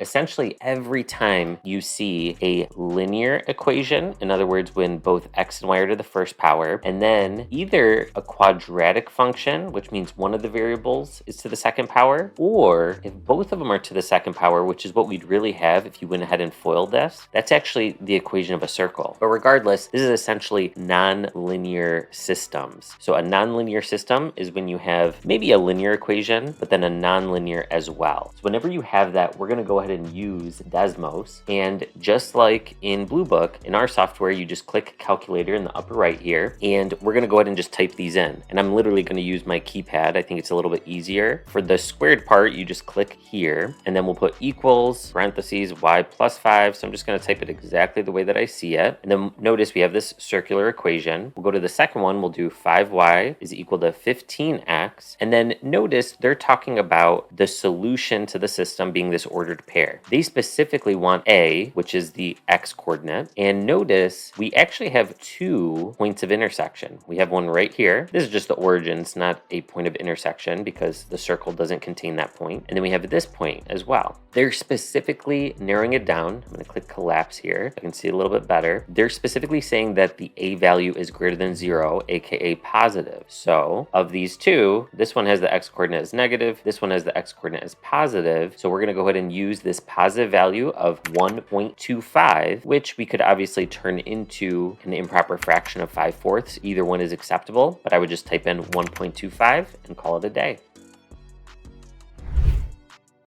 essentially every time you see a linear equation, in other words, when both x and y are to the first power, and then either a quadratic function, which means one of the variables is to the second power, or if both of them are to the second power, which is what we'd really have if you went ahead and foiled this, that's actually the equation of a circle. But regardless, this is essentially non-linear systems. So a non-linear system is when you have maybe a linear equation, but then a non-linear as well. So whenever you have that, we're going to go ahead and use Desmos. And just like in Blue Book, in our software, you just click calculator in the upper right here, and we're going to go ahead and just type these in. And I'm literally going to use my keypad. I think it's a little bit easier. For the squared part, you just click here, and then we'll put equals, parentheses, y plus 5. So I'm just going to type it exactly the way that I see it. And then notice we have this circular equation. We'll go to the second one. We'll do 5y is equal to 15x. And then notice they're talking about the solution to the system being this ordered pair. They specifically want a, which is the x coordinate. And notice we actually have 2 points of intersection. We have one right here. This is just the origin. It's not a point of intersection because the circle doesn't contain that point. And then we have this point as well. They're specifically narrowing it down. I'm going to click collapse here. I can see a little bit better. They're specifically saying that the a value is greater than 0, aka positive. So of these two, this one has the x coordinate as negative. This one has the x coordinate as positive. So we're going to go ahead and use this positive value of 1.25, which we could obviously turn into an improper fraction of 5/4. Either one is acceptable, but I would just type in 1.25 and call it a day.